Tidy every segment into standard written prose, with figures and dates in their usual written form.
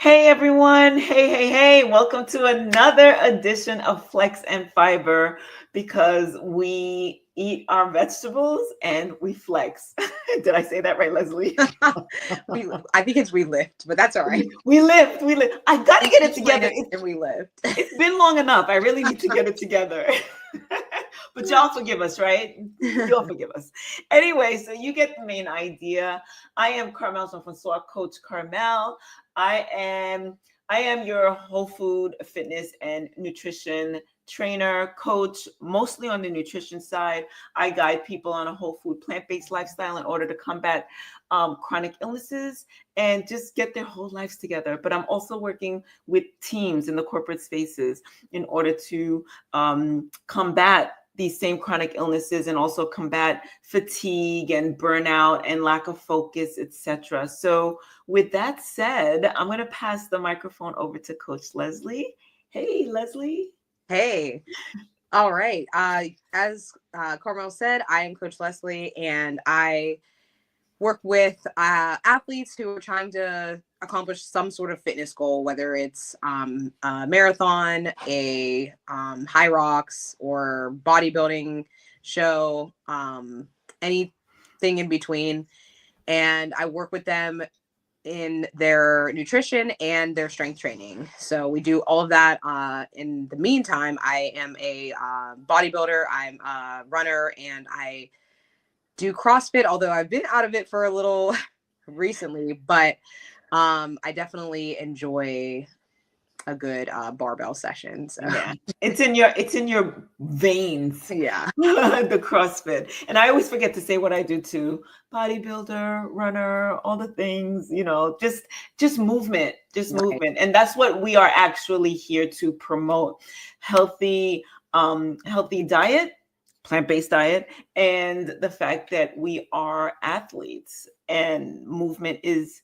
Hey everyone. Hey. Welcome to another edition of Flex and Fiber because we eat our vegetables and we flex. Did I say that right, Lesley? I think it's we lift, but that's all right. We lift. I got to get it together. And we lift. It's been long enough. I really need to get it together. But y'all forgive us, right? You'll forgive us. Anyway, so you get the main idea. I am Carmelle's coach Carmelle. I am your whole food, fitness, and nutrition trainer, coach, mostly on the nutrition side. I guide people on a whole food, plant-based lifestyle in order to combat chronic illnesses and just get their whole lives together. But I'm also working with teams in the corporate spaces in order to combat these same chronic illnesses and also combat fatigue and burnout and lack of focus, etc. So with that said, I'm going to pass the microphone over to Coach Lesley. Hey, Lesley. Hey. All right. As Carmelle said, I am Coach Lesley, and I work with athletes who are trying to accomplish some sort of fitness goal, whether it's a marathon, a high rocks, or bodybuilding show, anything in between. And I work with them in their nutrition and their strength training. So we do all of that. In the meantime, I am a bodybuilder, I'm a runner, and I do CrossFit, although I've been out of it for a little recently, but I definitely enjoy a good barbell session. So yeah, it's in your veins. Yeah. The CrossFit. And I always forget to say what I do too. Bodybuilder, runner, all the things, just movement, movement. And that's what we are actually here to promote. Healthy diet, plant-based diet, and the fact that we are athletes and movement is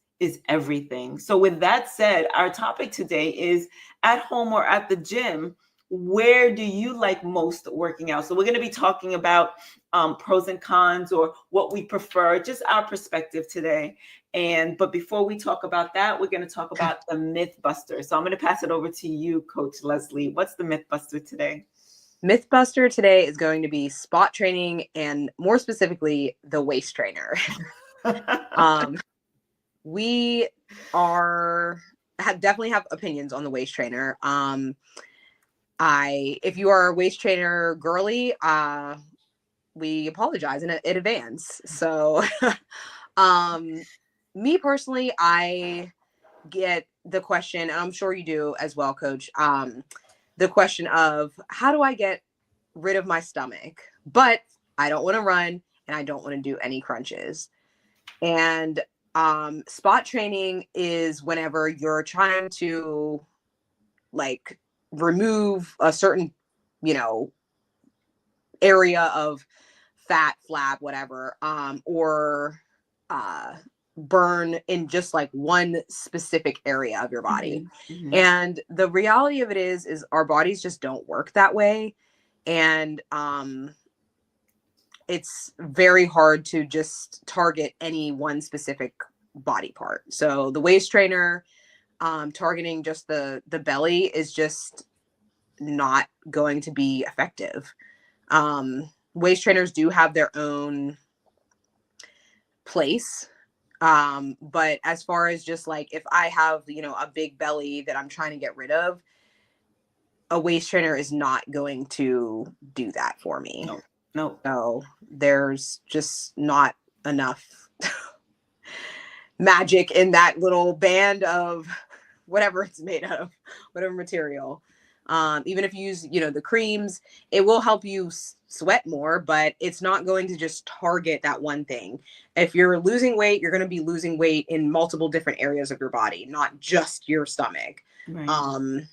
everything. So with that said, our topic today is at home or at the gym, where do you like most working out? So we're going to be talking about pros and cons, or what we prefer, just our perspective today. But before we talk about that, we're going to talk about the myth buster. So I'm going to pass it over to you, Coach Lesley. What's the myth buster today? Mythbuster today is going to be spot training, and more specifically, the waist trainer. We definitely have opinions on the waist trainer. If you are a waist trainer girly, we apologize in advance. So, me personally, I get the question, and I'm sure you do as well, Coach. The question of, how do I get rid of my stomach, but I don't want to run and I don't want to do any crunches? And spot training is whenever you're trying to remove a certain, area of fat, flab, whatever, or burn in just one specific area of your body. Mm-hmm. And the reality of it is our bodies just don't work that way. And it's very hard to just target any one specific body part. So the waist trainer targeting just the belly is just not going to be effective. Waist trainers do have their own place. But as far as just if I have, a big belly that I'm trying to get rid of, a waist trainer is not going to do that for me. No. So there's just not enough magic in that little band of whatever it's made of, whatever material. Even if you use, the creams, it will help you sweat more, but it's not going to just target that one thing. If you're losing weight, you're going to be losing weight in multiple different areas of your body, not just your stomach. Right.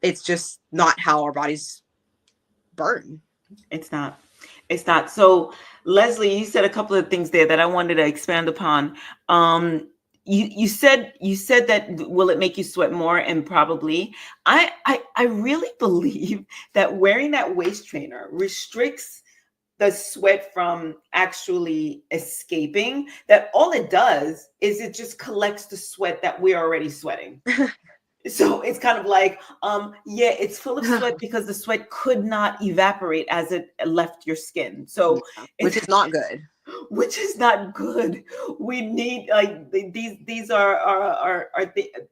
It's just not how our bodies burn. It's not. So Lesley, you said a couple of things there that I wanted to expand upon. You said that, will it make you sweat more? And probably. I really believe that wearing that waist trainer restricts the sweat from actually escaping, that all it does is it just collects the sweat that we're already sweating. So it's kind of like, yeah, it's full of sweat because the sweat could not evaporate as it left your skin. So which is not good. Which is not good. We need like these are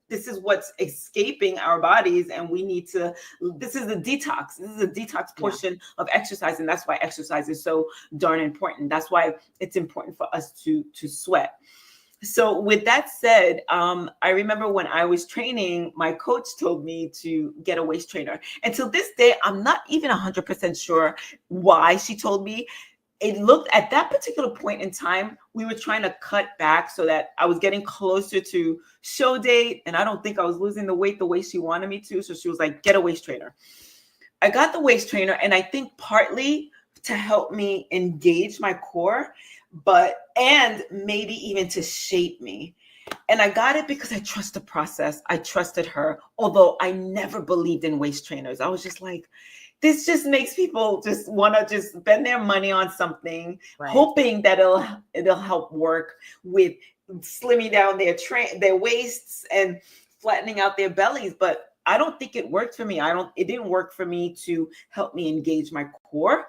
this is what's escaping our bodies, and we need to. This is the detox. This is a detox portion of exercise, and that's why exercise is so darn important. That's why it's important for us to sweat. So with that said, I remember when I was training, my coach told me to get a waist trainer. And till this day, I'm not even 100% sure why she told me. It looked at that particular point in time, we were trying to cut back so that I was getting closer to show date. And I don't think I was losing the weight the way she wanted me to. So she was like, get a waist trainer. I got the waist trainer. And I think partly to help me engage my core, and maybe even to shape me. And I got it because I trust the process. I trusted her, although I never believed in waist trainers. I was just like, this just makes people just want to just spend their money on something, hoping that it'll help work with slimming down their waists and flattening out their bellies. But I don't think it worked for me. It didn't work for me to help me engage my core.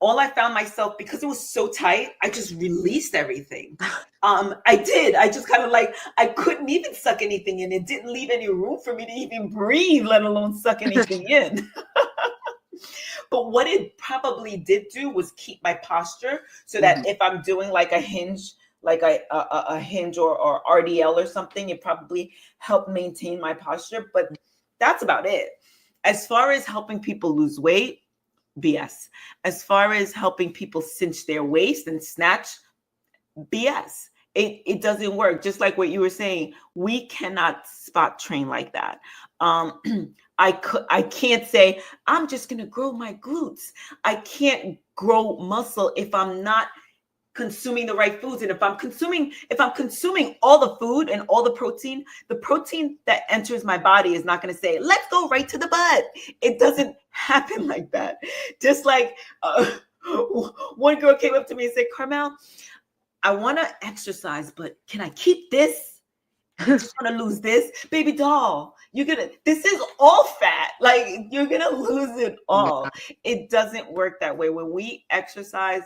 All I found myself, because it was so tight, I just released everything. I did. I just kind of like, I couldn't even suck anything in. It didn't leave any room for me to even breathe, let alone suck anything in. But what it probably did do was keep my posture so that if I'm doing like a hinge, like a hinge or RDL or something, it probably helped maintain my posture. But that's about it. As far as helping people lose weight, BS. As far as helping people cinch their waist and snatch, BS. It doesn't work. Just like what you were saying, we cannot spot train like that. I can't say I'm just gonna grow my glutes. I can't grow muscle if I'm not consuming the right foods. And if I'm consuming all the food and all the protein that enters my body is not going to say, let's go right to the butt. It doesn't happen like that. Just like one girl came up to me and said, Carmelle, I want to exercise, but can I keep this? I just want to lose this. Baby doll, this is all fat. Like, you're going to lose it all. It doesn't work that way. When we exercise,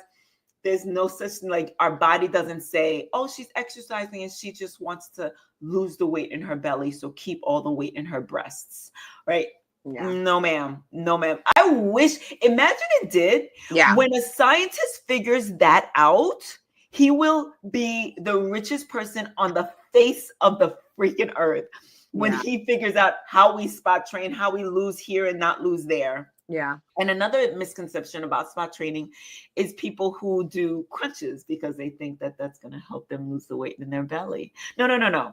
there's no such thing, like our body doesn't say, oh, she's exercising and she just wants to lose the weight in her belly, so keep all the weight in her breasts, right? Yeah. No, ma'am. No, ma'am. I wish, imagine it did. Yeah. When a scientist figures that out, he will be the richest person on the face of the freaking earth. When he figures out how we spot train, how we lose here and not lose there. Yeah. And another misconception about spot training is people who do crunches because they think that that's going to help them lose the weight in their belly. No.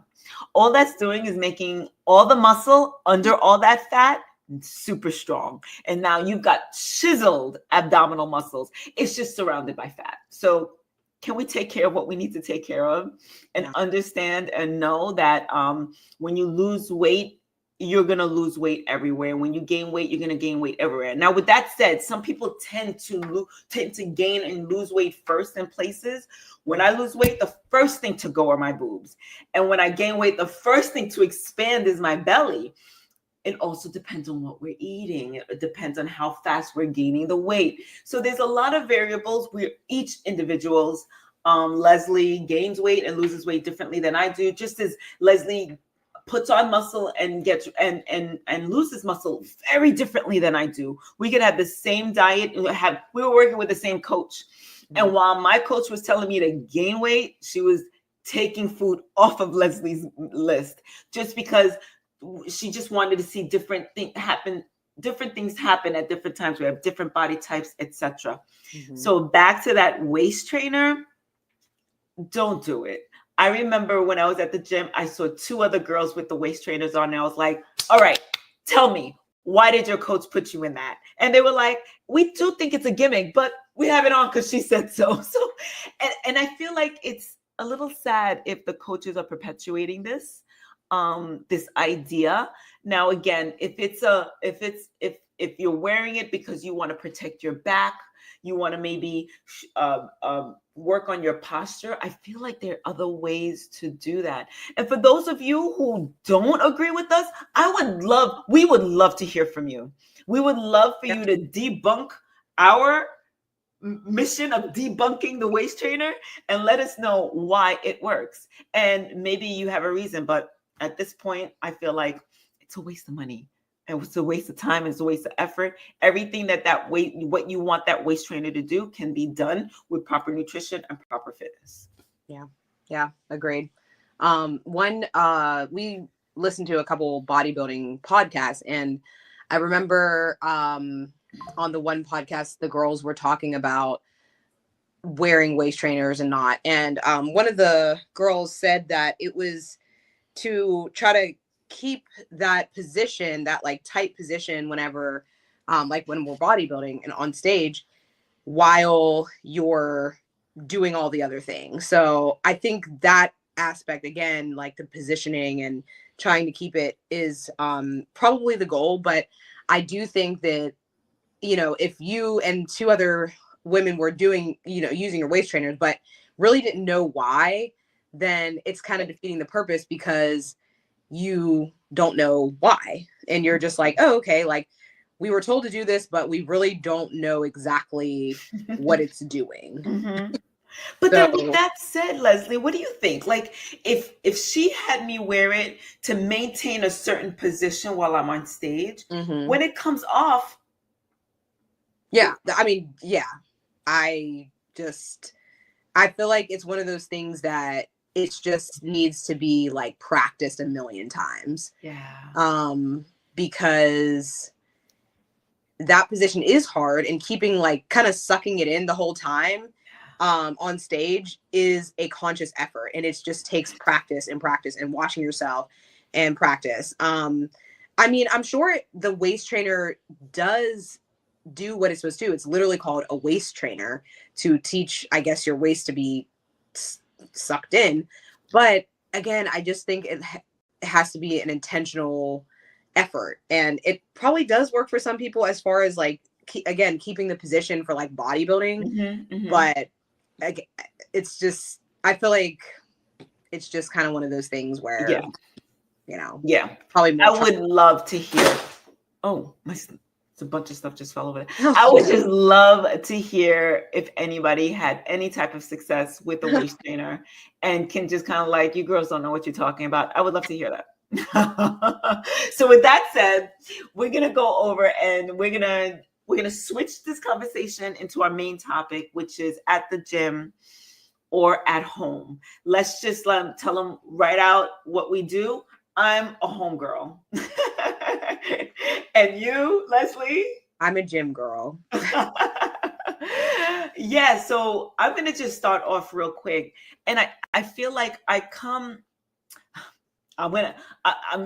All that's doing is making all the muscle under all that fat super strong. And now you've got chiseled abdominal muscles. It's just surrounded by fat. So can we take care of what we need to take care of and understand and know that when you lose weight, you're going to lose weight everywhere. When you gain weight, you're going to gain weight everywhere. Now, with that said, some people tend to gain and lose weight first in places. When I lose weight, the first thing to go are my boobs. And when I gain weight, the first thing to expand is my belly. It also depends on what we're eating. It depends on how fast we're gaining the weight. So there's a lot of variables where each individual's Lesley gains weight and loses weight differently than I do, just as Lesley puts on muscle and gets and loses muscle very differently than I do. We could have the same diet. We were working with the same coach. And while my coach was telling me to gain weight, she was taking food off of Lesley's list just because she just wanted to see different things happen at different times. We have different body types, etc. So back to that waist trainer, don't do it. I remember when I was at the gym, I saw 2 other girls with the waist trainers on, and I was like, all right, tell me, why did your coach put you in that? And they were like, we do think it's a gimmick, but we have it on because she said so. And I feel like it's a little sad if the coaches are perpetuating this idea. Now, again, if you're wearing it because you want to protect your back, you want to maybe work on your posture, I feel like there are other ways to do that. And for those of you who don't agree with us, we would love to hear from you. We would love for you to debunk our mission of debunking the waist trainer and let us know why it works. And maybe you have a reason, but at this point, I feel like it's a waste of money. And it's a waste of time. It's a waste of effort. Everything what you want that waist trainer to do can be done with proper nutrition and proper fitness. Yeah, agreed. We listened to a couple bodybuilding podcasts, and I remember on the one podcast, the girls were talking about wearing waist trainers and not. And one of the girls said that it was to try to keep that position, that like tight position whenever, like when we're bodybuilding and on stage while you're doing all the other things. So I think that aspect, again, like the positioning and trying to keep it is probably the goal. But I do think that, if you and two other women were doing, using your waist trainers, but really didn't know why, then it's kind of defeating the purpose because you don't know why. And you're just like, oh, okay, like we were told to do this, but we really don't know exactly what it's doing. Mm-hmm. But then with that said, Lesley, what do you think? Like if she had me wear it to maintain a certain position while I'm on stage, when it comes off. Yeah. I mean, yeah, I feel like it's one of those things that it just needs to be like practiced a million times. Yeah. Because that position is hard, and keeping like kind of sucking it in the whole time on stage is a conscious effort, and it just takes practice and watching yourself and practice. I mean, I'm sure the waist trainer does do what it's supposed to do. It's literally called a waist trainer to teach, I guess, your waist to be sucked in. But again, I just think it has to be an intentional effort, and it probably does work for some people as far as like keeping the position for like bodybuilding. But it's just, I feel like it's just kind of one of those things where probably more I would love to hear. Oh, a bunch of stuff just fell over there. I would just love to hear if anybody had any type of success with the waist trainer and can just kind of like, you girls don't know what you're talking about. I would love to hear that. So with that said, we're going to go over and we're going to switch this conversation into our main topic, which is at the gym or at home. Let's just tell them right out what we do. I'm a home girl. And you, Lesley? I'm a gym girl. Yeah, so I'm going to just start off real quick. And I feel like I'm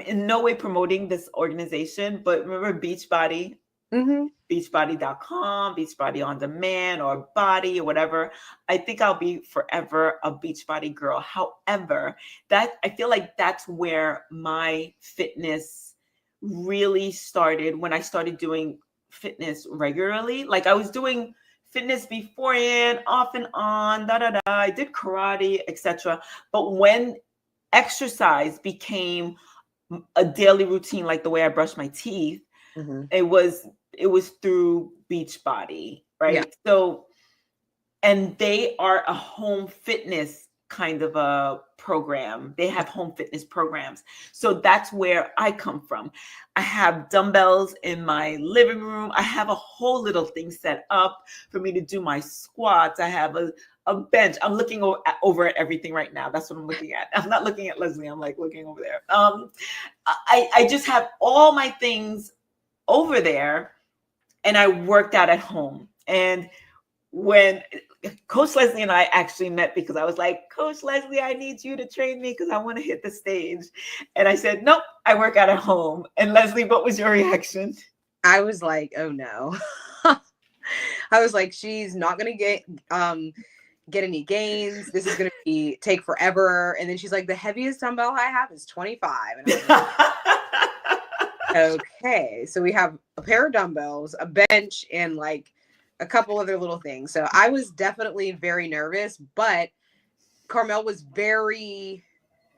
in no way promoting this organization, but remember Beachbody? Beachbody.com, Beachbody on demand, or Body, or whatever. I think I'll be forever a Beachbody girl. However, I feel like that's where my fitness really started, when I started doing fitness regularly. Like I was doing fitness beforehand, off and on, I did karate, etc. But when exercise became a daily routine, like the way I brush my teeth, it was through Beachbody, right? Yeah. So, and they are a home fitness kind of a program. They have home fitness programs. So that's where I come from. I have dumbbells in my living room. I have a whole little thing set up for me to do my squats. I have a bench. I'm looking over at everything right now. That's what I'm looking at. I'm not looking at Lesley. I'm like looking over there. I just have all my things over there, and I worked out at home. And when Coach Lesley and I actually met, because I was like, Coach Lesley, I need you to train me because I want to hit the stage. And I said, nope, I work out at home. And Lesley, what was your reaction? I was like, oh no. I was like, she's not going to get any gains. This is going to take forever. And then she's like, the heaviest dumbbell I have is 25. And I was like, okay. So we have a pair of dumbbells, a bench, and like a couple other little things. So I was definitely very nervous, but Carmelle was very,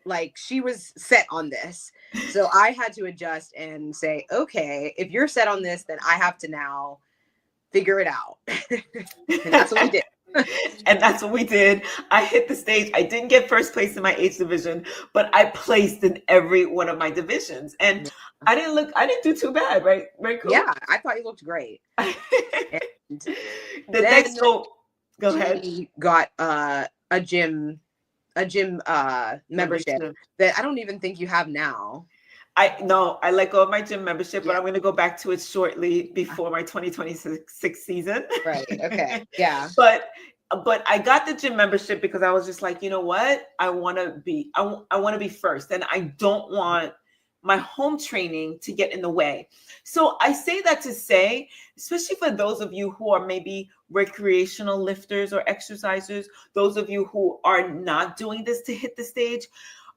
like, she was set on this. So I had to adjust and say, okay, if you're set on this, then I have to now figure it out. And that's what we did. And that's what we did. I hit the stage. I didn't get first place in my age division, but I placed in every one of my divisions. And I didn't do too bad, right? Very cool. Yeah, I thought you looked great. And the next goal, go ahead. Got a gym membership that I don't even think you have now. I let go of my gym membership, but I'm going to go back to it shortly before my 2026 season. Right. Okay. Yeah. But I got the gym membership because I was just like, you know what? I want to be first, and I don't want my home training to get in the way. So I say that to say, especially for those of you who are maybe recreational lifters or exercisers, those of you who are not doing this to hit the stage,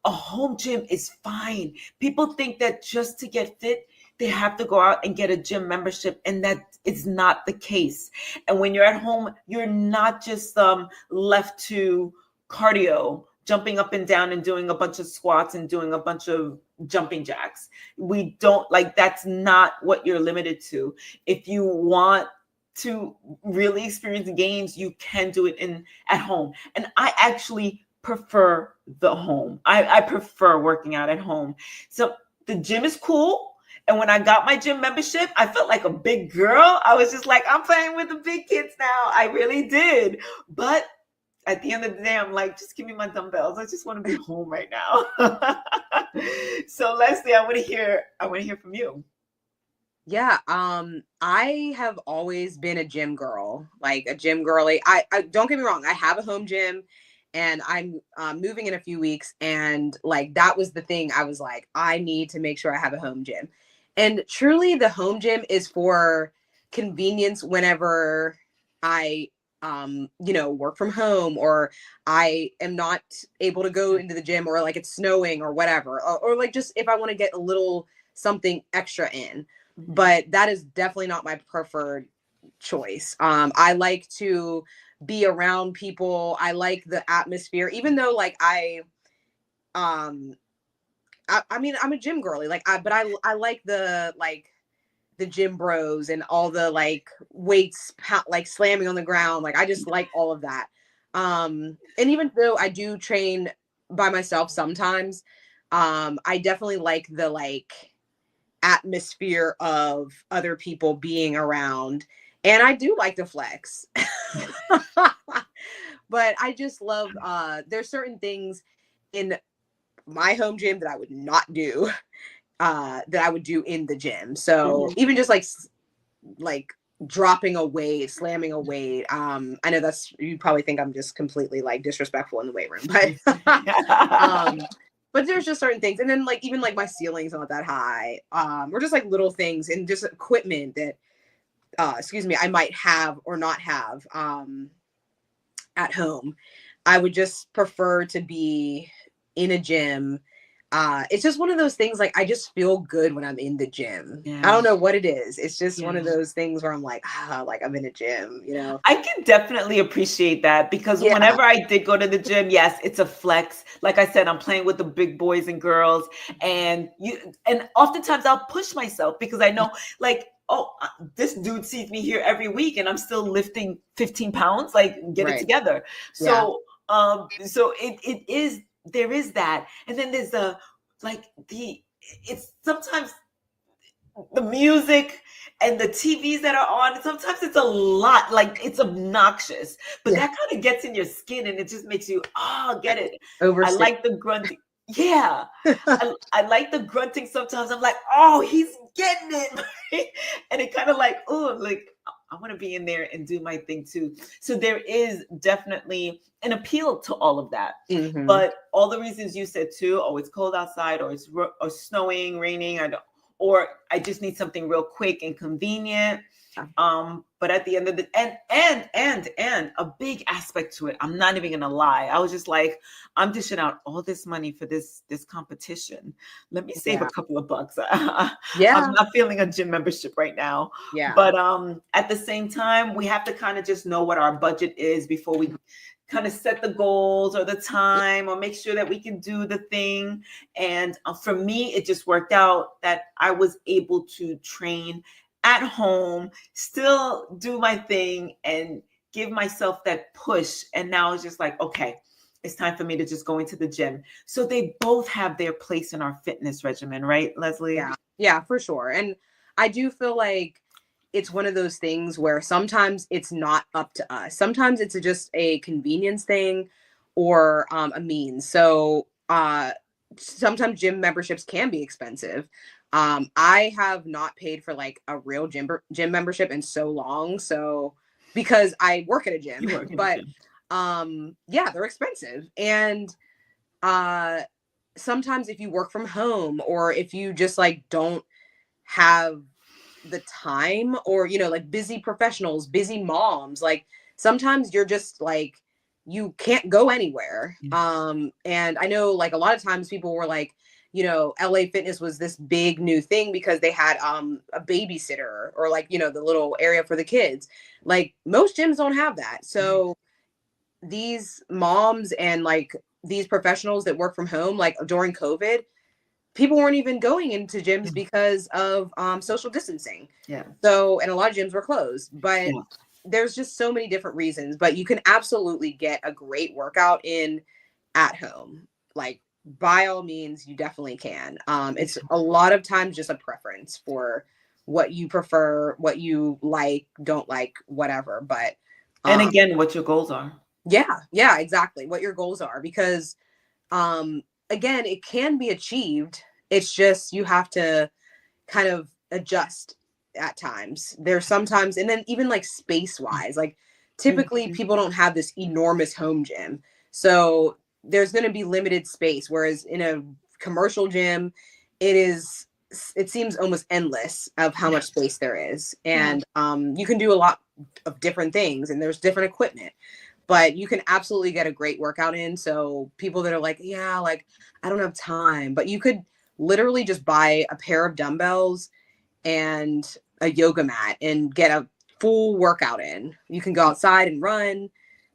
a home gym is fine. People think that just to get fit, they have to go out and get a gym membership, and that is not the case. And when you're at home, you're not just left to cardio, jumping up and down and doing a bunch of squats and doing a bunch of jumping jacks. We don't, like, that's not what you're limited to. If you want to really experience gains, you can do it at home. And I actually prefer the home. I prefer working out at home. So the gym is cool. And when I got my gym membership, I felt like a big girl. I was just like, I'm playing with the big kids now. I really did. But at the end of the day, I'm like, just give me my dumbbells. I just want to be home right now. So Lesley, I want to hear from you. Yeah. I have always been a gym girl, like a gym girly. I don't get me wrong. I have a home gym, and I'm moving in a few weeks. And like, that was the thing. I was like, I need to make sure I have a home gym. And truly the home gym is for convenience whenever I, work from home, or I am not able to go into the gym, or like it's snowing or whatever, or like just if I want to get a little something extra in. But that is definitely not my preferred choice. I like to be around people. I like the atmosphere, even though like I mean, I'm a gym girly, but I like the gym bros and all the like weights, like slamming on the ground. Like, I just like all of that. And even though I do train by myself sometimes, I definitely like the like atmosphere of other people being around. And I do like to flex. But I just love, there's certain things in my home gym that I would not do, that I would do in the gym. So even just like dropping a weight, slamming a weight. I know you probably think I'm just completely like disrespectful in the weight room, but there's just certain things. And then like, even like my ceiling's not that high. Or just like little things and just equipment that, I might have or not have, at home. I would just prefer to be in a gym. It's just one of those things, like, I just feel good when I'm in the gym. Yeah. I don't know what it is. It's just one of those things where I'm like, like I'm in a gym, you know? I can definitely appreciate that, because whenever I did go to the gym, yes, it's a flex. Like I said, I'm playing with the big boys and girls, and oftentimes I'll push myself because I know, like, oh, this dude sees me here every week and I'm still lifting 15 pounds, like, get it together. So, so it is, there is that. And then there's it's sometimes the music and the TVs that are on, sometimes it's a lot, like, it's obnoxious, but that kind of gets in your skin and it just makes you, get it. I like the grunting. Yeah. I like the grunting sometimes. I'm like, oh, he's getting it. And it kind of like, oh, like, I want to be in there and do my thing too. So there is definitely an appeal to all of that. But all the reasons you said too, oh, it's cold outside, or it's snowing, raining, or I just need something real quick and convenient. But at the end of the and a big aspect to it, I'm not even gonna lie, I was just like, I'm dishing out all this money for this competition. Let me save a couple of bucks. I'm not feeling a gym membership right now. But at the same time, we have to kind of just know what our budget is before we kind of set the goals or the time or make sure that we can do the thing. And for me, it just worked out that I was able to train at home, still do my thing and give myself that push. And now it's just like, okay, it's time for me to just go into the gym. So they both have their place in our fitness regimen, right, Lesley? Yeah, for sure. And I do feel like it's one of those things where sometimes it's not up to us. Sometimes it's just a convenience thing or a means. So sometimes gym memberships can be expensive. I have not paid for like a real gym membership in so long. So because I work at a gym, but yeah, they're expensive. And sometimes if you work from home or if you just like don't have the time or, you know, like busy professionals, busy moms, like sometimes you're just like, you can't go anywhere. And I know like a lot of times people were like, you know, LA Fitness was this big new thing because they had a babysitter or like, you know, the little area for the kids. Like most gyms don't have that. So these moms and like these professionals that work from home, like during COVID, people weren't even going into gyms because of social distancing. So, and a lot of gyms were closed, but there's just so many different reasons, but you can absolutely get a great workout in at home. Like by all means, you definitely can. It's a lot of times just a preference for what you prefer, what you like, don't like, whatever. But and again, what your goals are. Yeah, exactly. What your goals are, because again, it can be achieved. It's just you have to kind of adjust at times. There's sometimes, and then even like space wise, like typically people don't have this enormous home gym. So there's going to be limited space. Whereas in a commercial gym, it seems almost endless of how much space there is. And you can do a lot of different things and there's different equipment, but you can absolutely get a great workout in. So people that are like, yeah, like I don't have time, but you could literally just buy a pair of dumbbells and a yoga mat and get a full workout in. You can go outside and run.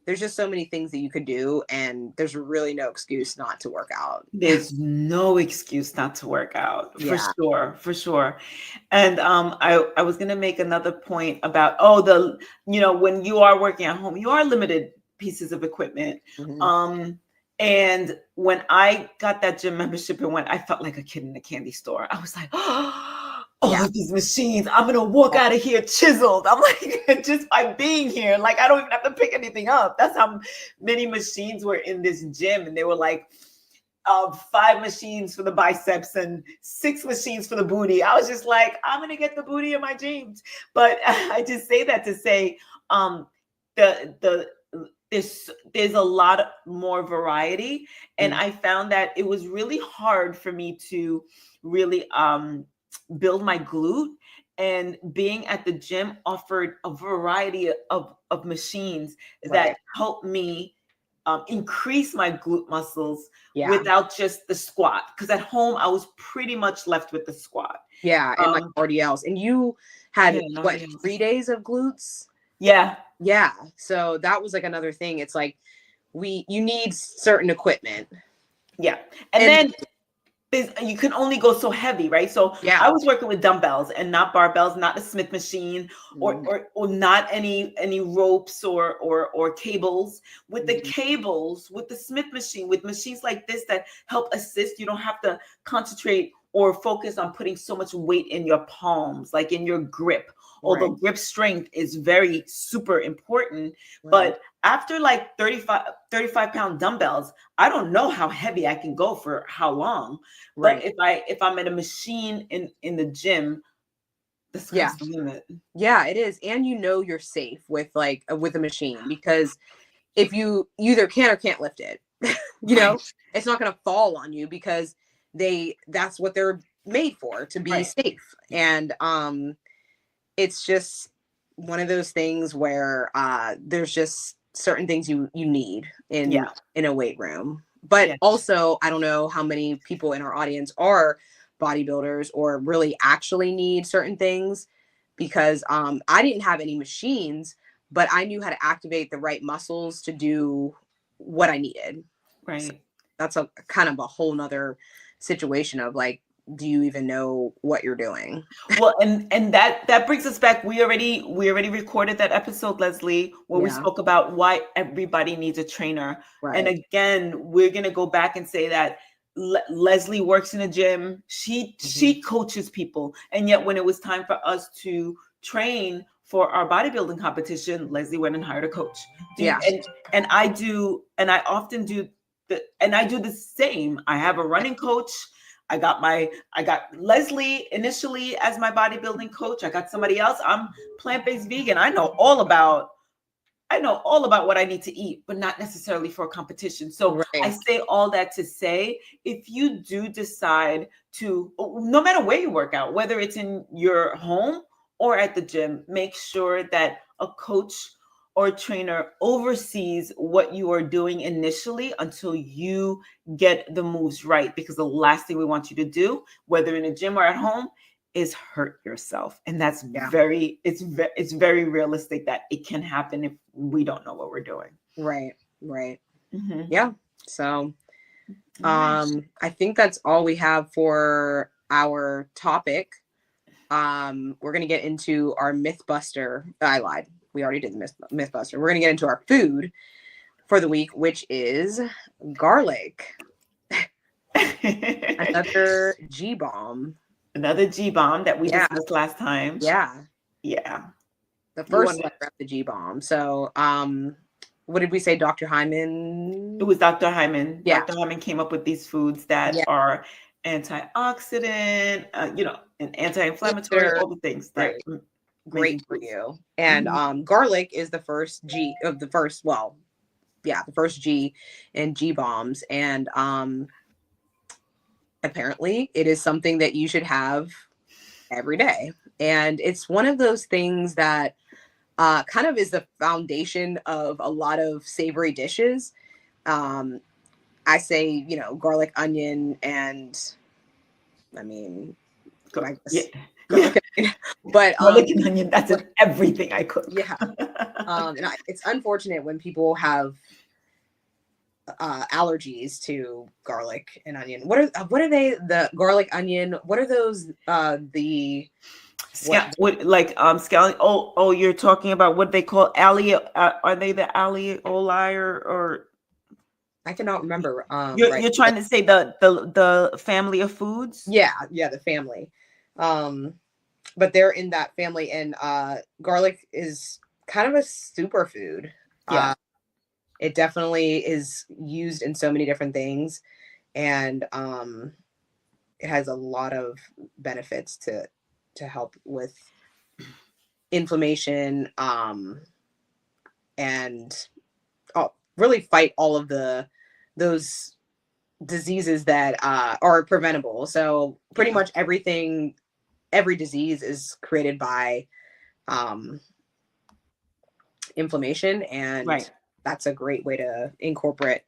There's just so many things that you could do, and there's really no excuse not to work out. There's no excuse not to work out, for sure. And I was gonna make another point about when you are working at home, you are limited pieces of equipment. And when I got that gym membership and went, I felt like a kid in a candy store. I was like, all of these machines, I'm gonna walk out of here chiseled. I'm like, just by being here, like I don't even have to pick anything up. That's how many machines were in this gym, and they were like 5 machines for the biceps and 6 machines for the booty. I was just like, I'm gonna get the booty of my dreams. But I just say that to say, there's a lot more variety, and I found that it was really hard for me to really build my glute, and being at the gym offered a variety of machines that helped me increase my glute muscles without just the squat, because at home I was pretty much left with the squat and like RDLs. And you had 3 days of glutes? So that was like another thing. It's like you need certain equipment. And then you can only go so heavy, right? So I was working with dumbbells and not barbells, not a Smith machine, or not any ropes or cables. With the cables, with the Smith machine, with machines like this that help assist, you don't have to concentrate or focus on putting so much weight in your palms, like in your grip. Although grip strength is very super important, but after like 35 pound dumbbells, I don't know how heavy I can go for how long. But if I'm at a machine in the gym, the sky's the limit. Yeah, it is. And you're safe with a machine, because if you either can or can't lift it, it's not going to fall on you, because that's what they're made for, to be Right. safe. And it's just one of those things where there's just certain things you need Yeah. in a weight room. But Yeah. also, I don't know how many people in our audience are bodybuilders or really actually need certain things, because I didn't have any machines, but I knew how to activate the right muscles to do what I needed. So Right. that's a kind of a whole nother situation of like, do you even know what you're doing? Well, and that brings us back. We already recorded that episode, Lesley, where we Yeah, spoke about why everybody needs a trainer. And right. again, we're gonna go back and say that Lesley works in a gym. Mhm. She coaches people, and yet when it was time for us to train for our bodybuilding competition, Lesley went and hired a coach. Yeah. And I do, and I often do and I do the same. I have a running coach. I got Lesley initially as my bodybuilding coach. I got somebody else. I'm plant-based vegan. I know all about what I need to eat, but not necessarily for a competition. So I Right. say all that to say, if you do decide to, no matter where you work out, whether it's in your home or at the gym, make sure that a coach or trainer oversees what you are doing initially until you get the moves right. Because the last thing we want you to do, whether in a gym or at home, is hurt yourself. And that's Yeah. it's very realistic that it can happen if we don't know what we're doing. Right. Right. Mhm. Yeah. So All right. I think that's all we have for our topic. We're gonna get into our Mythbuster. I lied. We already did the Mythbuster. We're gonna get into our food for the week, which is garlic. Another G bomb. Another G bomb that we Yeah. discussed last time. Yeah. Yeah. The You first want letter of the G bomb. So what did we say? Dr. It Hyman? was Dr. Hyman. Yeah. Dr. Hyman came up with these foods that Yeah. are antioxidant, and anti-inflammatory, They're all the things that right. amazing Great for foods. you. And Mhm. garlic is the first G of the first, well, yeah, the first G in G bombs. And apparently it is something that you should have every day. And it's one of those things that kind of is the foundation of a lot of savory dishes. Um, I say, garlic, onion, and I mean, I Yeah. guess Yeah. garlic, onion. But Garlic and onion, that's in everything I cook. yeah. It's unfortunate when people have allergies to garlic and onion. What are they? The garlic, onion. What are those? The what? Scallion. Oh, you're talking about what they call are they the alveoli or I cannot remember. Right. you're trying to say the family of foods? Yeah, yeah, the family. But they're in that family, and garlic is kind of a superfood. Yeah. It definitely is used in so many different things, and it has a lot of benefits to help with inflammation, and really fight all of those diseases that are preventable. So pretty Yeah. much every disease is created by um, inflammation, and Right. that's a great way to incorporate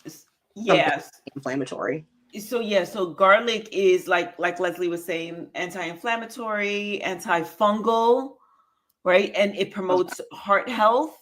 something Yes. inflammatory. So garlic is like Lesley was saying, anti-inflammatory, antifungal, right? And it Love that. promotes heart health,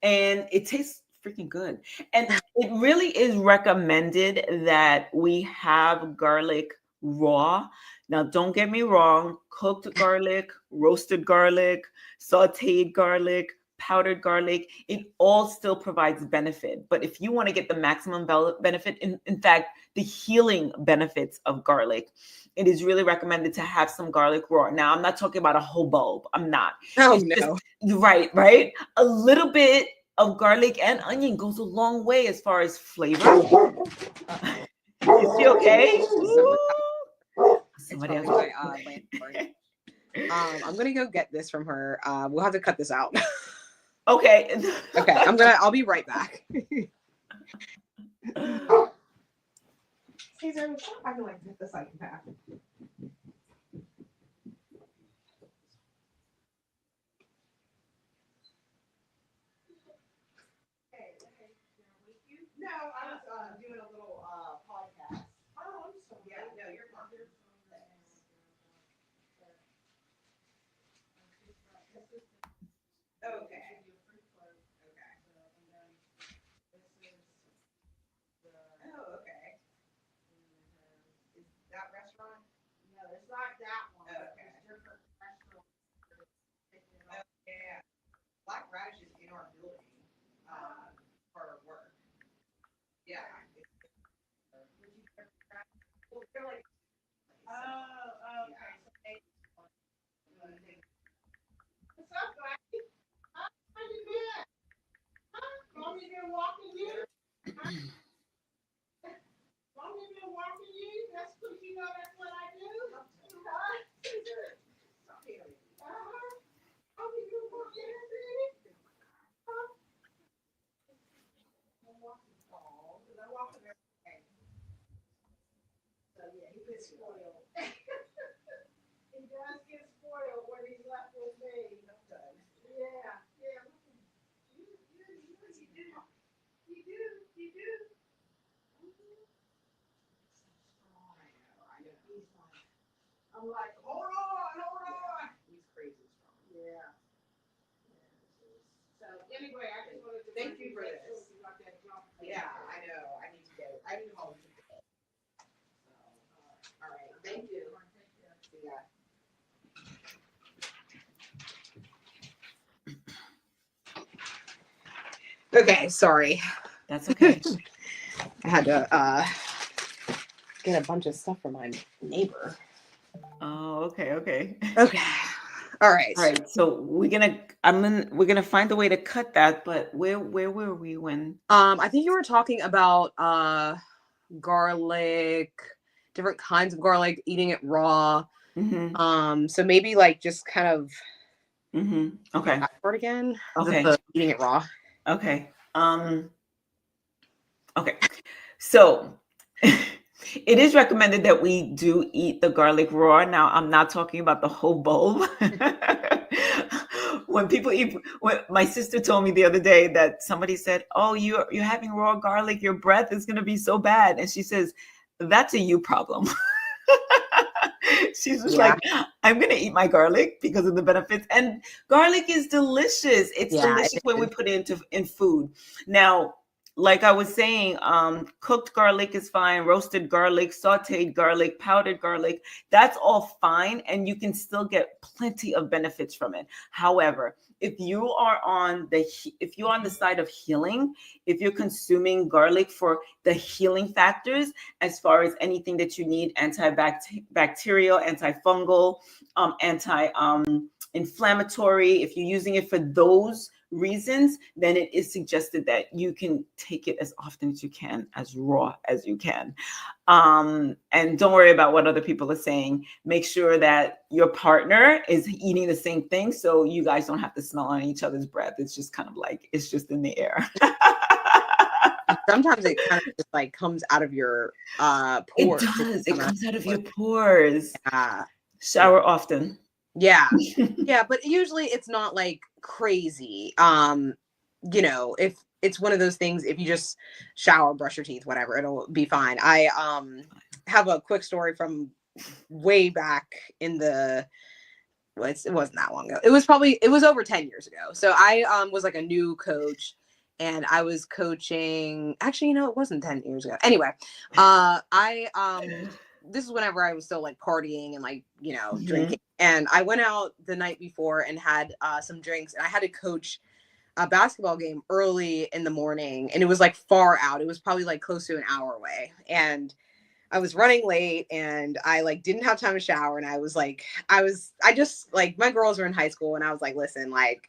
and it tastes freaking good. And it really is recommended that we have garlic raw. Now, don't get me wrong, cooked garlic, roasted garlic, sauteed garlic, powdered garlic, it all still provides benefit. But if you want to get the maximum benefit, in fact, the healing benefits of garlic, it is really recommended to have some garlic raw. Now, I'm not talking about a whole bulb. I'm not. Oh It's just no. right. A little bit of garlic and onion goes a long way as far as flavor. Uh-oh. Is she okay? Someone, it's Somebody else. probably my landlord. I'm gonna go get this from her. We'll have to cut this out. Okay. Okay, I'll be right back. Caesar, I can like the psychopath. I'm like, hold on. He's crazy strong. Yeah. So anyway, I just wanted to thank you for this. Yeah, I know. I need to get it. I need to call him. So, all right. Thank you. See ya. Okay, sorry. That's okay. I had to get a bunch of stuff from my neighbor. Oh, okay. Okay. All right. All right. So we're gonna find a way to cut that, but where were we when? I think you were talking about garlic, different kinds of garlic, eating it raw. Mm-hmm. So maybe like just kind of Okay. that part again. Okay. The eating it raw. Okay. Okay. So it is recommended that we do eat the garlic raw. Now, I'm not talking about the whole bulb. When people eat, my sister told me the other day that somebody said, "Oh, you're having raw garlic. Your breath is going to be so bad," and she says, "That's a you problem." She's just like, "I'm going to eat my garlic because of the benefits." And garlic is delicious. It's delicious when we put it in food. Now, like I was saying, cooked garlic is fine, roasted garlic, sauteed garlic, powdered garlic, that's all fine. And you can still get plenty of benefits from it. However, if you're on the side of healing, if you're consuming garlic for the healing factors, as far as anything that you need, antibacterial, antifungal, anti-inflammatory, if you're using it for those reasons, then it is suggested that you can take it as often as you can, as raw as you can. And don't worry about what other people are saying. Make sure that your partner is eating the same thing, so you guys don't have to smell on each other's breath. It's just kind of like, it's just in the air. Sometimes it kind of just like comes out of your pores. It does. It comes out of your pores. Yeah. Shower often. Yeah. Yeah, but usually it's not like crazy. You know, if it's one of those things, if you just shower, brush your teeth, whatever, it'll be fine. I have a quick story from way back in the it wasn't that long ago. It was over 10 years ago. So I was like a new coach, and I was coaching, actually, you know, it wasn't 10 years ago. Anyway, this is whenever I was still like partying and like, you know, drinking. And I went out the night before and had some drinks, and I had to coach a basketball game early in the morning, and it was like far out. It was probably like close to an hour away. And I was running late, and I like didn't have time to shower. And I just like, my girls were in high school, and I was like, listen, like,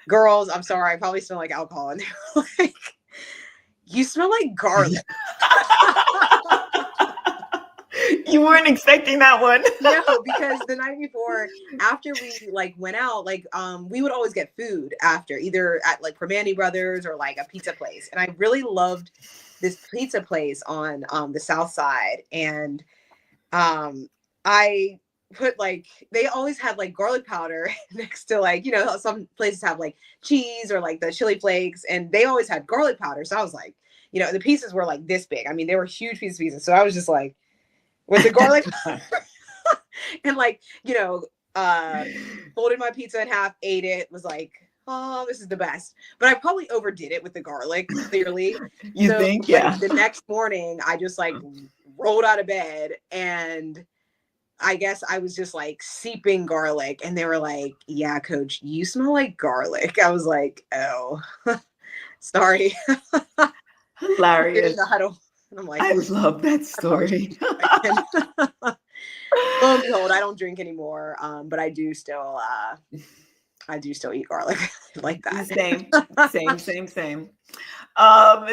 girls, I'm sorry, I probably smell like alcohol. And they were like, you smell like garlic. You weren't expecting that one. No, because the night before, after we like went out, like we would always get food after, either at like Permani Brothers or like a pizza place. And I really loved this pizza place on the south side. And I put like, they always had like garlic powder next to, like, you know, some places have like cheese or like the chili flakes, and they always had garlic powder. So I was like, you know, the pieces were like this big. I mean, they were huge pieces. So I was just like, with the garlic and like, you know, folded my pizza in half, ate it, was like, oh, this is the best. But I probably overdid it with the garlic, clearly. You so, think? like, yeah. The next morning, I just like rolled out of bed, and I guess I was just like seeping garlic, and they were like, yeah, coach, you smell like garlic. I was like, oh, sorry. Hilarious. And I'm like, I love that story. Lo and behold, I don't drink anymore, but I do still eat garlic like that. Same.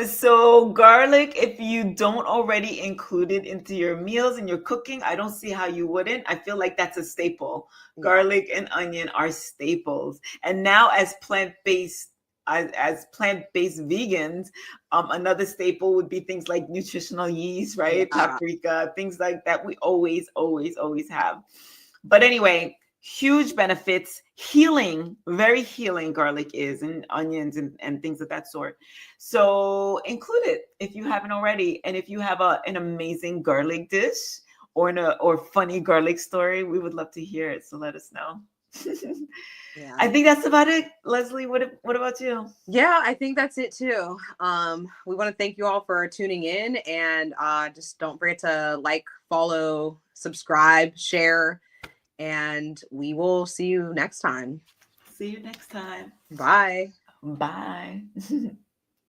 So garlic, if you don't already include it into your meals and your cooking, I don't see how you wouldn't. I feel like that's a staple. Yeah. Garlic and onion are staples. And now as plant-based vegans, another staple would be things like nutritional yeast, right? Yeah. Paprika, things like that we always have. But anyway, huge benefits, healing, very healing garlic is, and onions and things of that sort. So include it if you haven't already. And if you have an amazing garlic dish, or funny garlic story, we would love to hear it. So let us know. Yeah. I think that's about it. Lesley, what about you? Yeah, I think that's it too. We want to thank you all for tuning in, and just don't forget to like, follow, subscribe, share, and we will see you next time. See you next time. Bye. Bye.